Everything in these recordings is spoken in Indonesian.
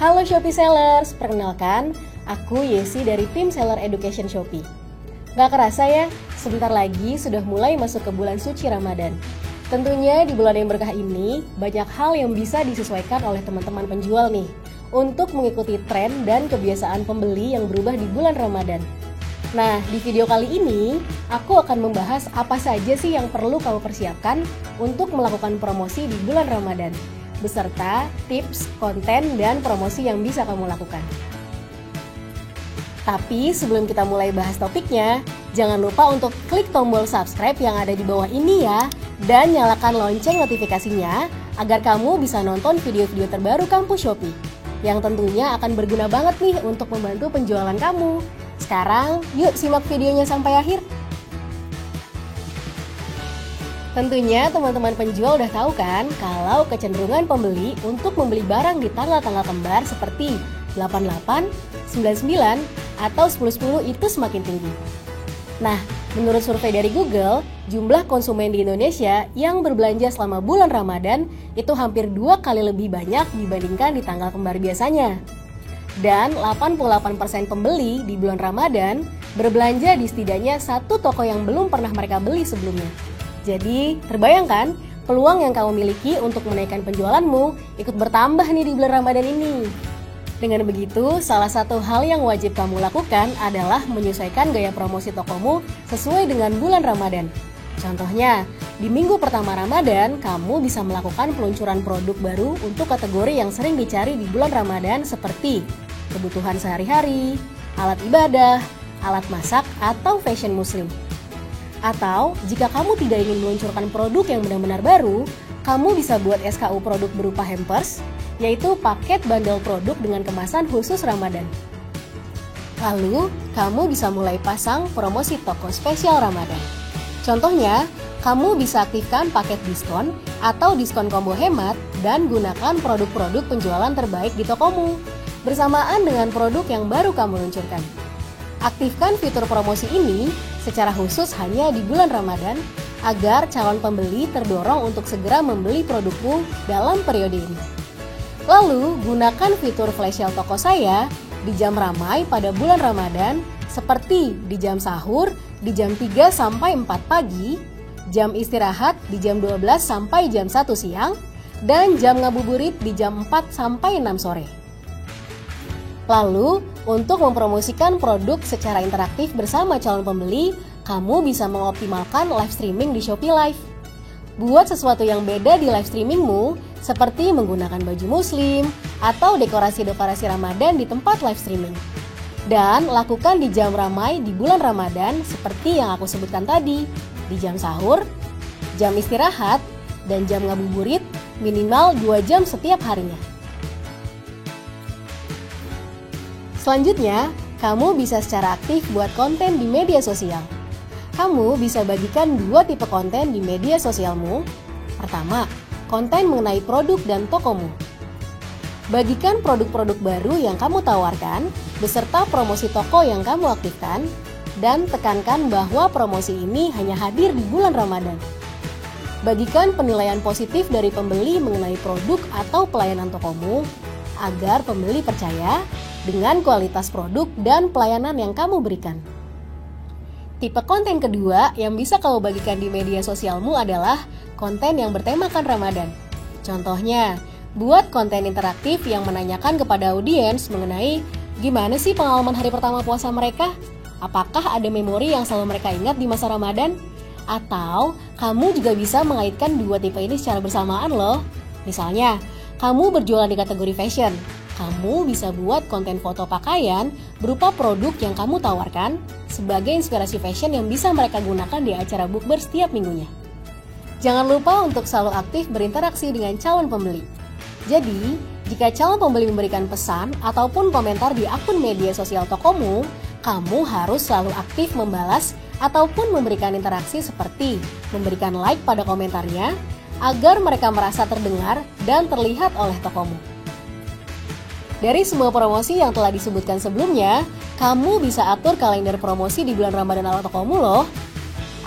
Halo Shopee Sellers, perkenalkan, aku Yesi dari tim Seller Education Shopee. Gak kerasa ya, sebentar lagi sudah mulai masuk ke bulan suci Ramadan. Tentunya di bulan yang berkah ini, banyak hal yang bisa disesuaikan oleh teman-teman penjual nih, untuk mengikuti tren dan kebiasaan pembeli yang berubah di bulan Ramadan. Nah, di video kali ini, aku akan membahas apa saja sih yang perlu kamu persiapkan untuk melakukan promosi di bulan Ramadan, beserta tips, konten, dan promosi yang bisa kamu lakukan. Tapi sebelum kita mulai bahas topiknya, jangan lupa untuk klik tombol subscribe yang ada di bawah ini ya, dan nyalakan lonceng notifikasinya agar kamu bisa nonton video-video terbaru Kampus Shopee, yang tentunya akan berguna banget nih untuk membantu penjualan kamu. Sekarang, yuk simak videonya sampai akhir. Tentunya teman-teman penjual udah tahu kan kalau kecenderungan pembeli untuk membeli barang di tanggal-tanggal kembar seperti 88, 99, atau 10-10 itu semakin tinggi. Nah, menurut survei dari Google, jumlah konsumen di Indonesia yang berbelanja selama bulan Ramadan itu hampir 2 kali lebih banyak dibandingkan di tanggal kembar biasanya. Dan 88% pembeli di bulan Ramadan berbelanja di setidaknya satu toko yang belum pernah mereka beli sebelumnya. Jadi, terbayangkan peluang yang kamu miliki untuk menaikkan penjualanmu ikut bertambah nih di bulan Ramadan ini. Dengan begitu, salah satu hal yang wajib kamu lakukan adalah menyesuaikan gaya promosi tokomu sesuai dengan bulan Ramadan. Contohnya, di minggu pertama Ramadan, kamu bisa melakukan peluncuran produk baru untuk kategori yang sering dicari di bulan Ramadan seperti kebutuhan sehari-hari, alat ibadah, alat masak, atau fashion muslim. Atau, jika kamu tidak ingin meluncurkan produk yang benar-benar baru, kamu bisa buat SKU produk berupa hampers, yaitu paket bundle produk dengan kemasan khusus Ramadan. Lalu, kamu bisa mulai pasang promosi toko spesial Ramadan. Contohnya, kamu bisa aktifkan paket diskon atau diskon combo hemat dan gunakan produk-produk penjualan terbaik di tokomu, bersamaan dengan produk yang baru kamu luncurkan. Aktifkan fitur promosi ini secara khusus hanya di bulan Ramadan agar calon pembeli terdorong untuk segera membeli produkmu dalam periode ini. Lalu, gunakan fitur flash sale toko saya di jam ramai pada bulan Ramadan seperti di jam sahur di jam 3 sampai 4 pagi, jam istirahat di jam 12 sampai jam 1 siang, dan jam ngabuburit di jam 4 sampai 6 sore. Lalu, untuk mempromosikan produk secara interaktif bersama calon pembeli, kamu bisa mengoptimalkan live streaming di Shopee Live. Buat sesuatu yang beda di live streamingmu, seperti menggunakan baju muslim atau dekorasi-dekorasi Ramadan di tempat live streaming. Dan lakukan di jam ramai di bulan Ramadan seperti yang aku sebutkan tadi, di jam sahur, jam istirahat, dan jam ngabuburit minimal 2 jam setiap harinya. Selanjutnya, kamu bisa secara aktif buat konten di media sosial. Kamu bisa bagikan 2 tipe konten di media sosialmu. Pertama, konten mengenai produk dan tokomu. Bagikan produk-produk baru yang kamu tawarkan, beserta promosi toko yang kamu aktifkan, dan tekankan bahwa promosi ini hanya hadir di bulan Ramadan. Bagikan penilaian positif dari pembeli mengenai produk atau pelayanan tokomu, agar pembeli percaya dengan kualitas produk dan pelayanan yang kamu berikan. Tipe konten kedua yang bisa kamu bagikan di media sosialmu adalah konten yang bertemakan Ramadan. Contohnya, buat konten interaktif yang menanyakan kepada audiens mengenai gimana sih pengalaman hari pertama puasa mereka? Apakah ada memori yang selalu mereka ingat di masa Ramadan? Atau, kamu juga bisa mengaitkan 2 tipe ini secara bersamaan loh. Misalnya, kamu berjualan di kategori fashion. Kamu bisa buat konten foto pakaian berupa produk yang kamu tawarkan sebagai inspirasi fashion yang bisa mereka gunakan di acara bukber setiap minggunya. Jangan lupa untuk selalu aktif berinteraksi dengan calon pembeli. Jadi, jika calon pembeli memberikan pesan ataupun komentar di akun media sosial tokomu, kamu harus selalu aktif membalas ataupun memberikan interaksi seperti memberikan like pada komentarnya agar mereka merasa terdengar dan terlihat oleh tokomu. Dari semua promosi yang telah disebutkan sebelumnya, kamu bisa atur kalender promosi di bulan Ramadan ala tokomu loh.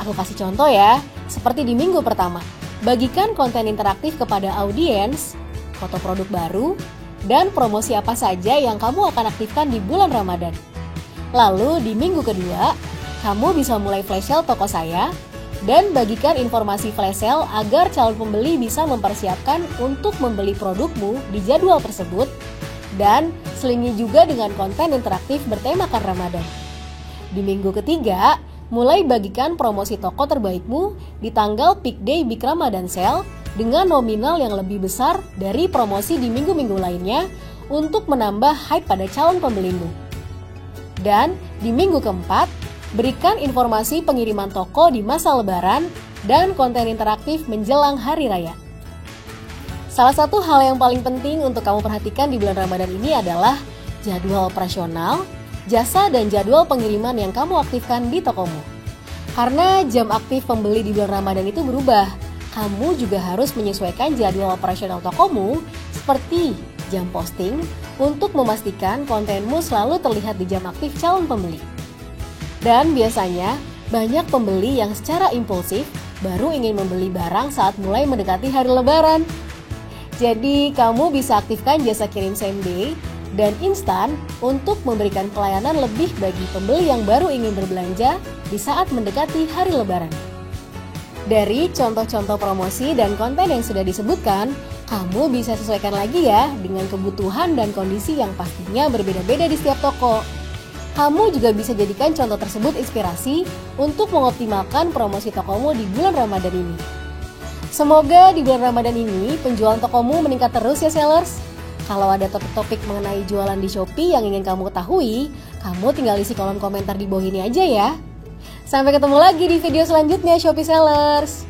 Aku kasih contoh ya, seperti di minggu pertama. Bagikan konten interaktif kepada audiens, foto produk baru, dan promosi apa saja yang kamu akan aktifkan di bulan Ramadan. Lalu di minggu kedua, kamu bisa mulai flash sale toko saya dan bagikan informasi flash sale agar calon pembeli bisa mempersiapkan untuk membeli produkmu di jadwal tersebut, dan selingi juga dengan konten interaktif bertemakan Ramadan. Di minggu ketiga, mulai bagikan promosi toko terbaikmu di tanggal Peak Day Big Ramadan Sale dengan nominal yang lebih besar dari promosi di minggu-minggu lainnya untuk menambah hype pada calon pembelimu. Dan di minggu keempat, berikan informasi pengiriman toko di masa Lebaran dan konten interaktif menjelang Hari Raya. Salah satu hal yang paling penting untuk kamu perhatikan di bulan Ramadan ini adalah jadwal operasional, jasa dan jadwal pengiriman yang kamu aktifkan di tokomu. Karena jam aktif pembeli di bulan Ramadan itu berubah, kamu juga harus menyesuaikan jadwal operasional tokomu seperti jam posting untuk memastikan kontenmu selalu terlihat di jam aktif calon pembeli. Dan biasanya banyak pembeli yang secara impulsif baru ingin membeli barang saat mulai mendekati hari Lebaran. Jadi kamu bisa aktifkan jasa kirim same day dan instan untuk memberikan pelayanan lebih bagi pembeli yang baru ingin berbelanja di saat mendekati hari Lebaran. Dari contoh-contoh promosi dan konten yang sudah disebutkan, kamu bisa sesuaikan lagi ya dengan kebutuhan dan kondisi yang pastinya berbeda-beda di setiap toko. Kamu juga bisa jadikan contoh tersebut inspirasi untuk mengoptimalkan promosi tokomu di bulan Ramadan ini. Semoga di bulan Ramadan ini penjualan tokomu meningkat terus ya sellers. Kalau ada topik-topik mengenai jualan di Shopee yang ingin kamu ketahui, kamu tinggal isi kolom komentar di bawah ini aja ya. Sampai ketemu lagi di video selanjutnya Shopee Sellers.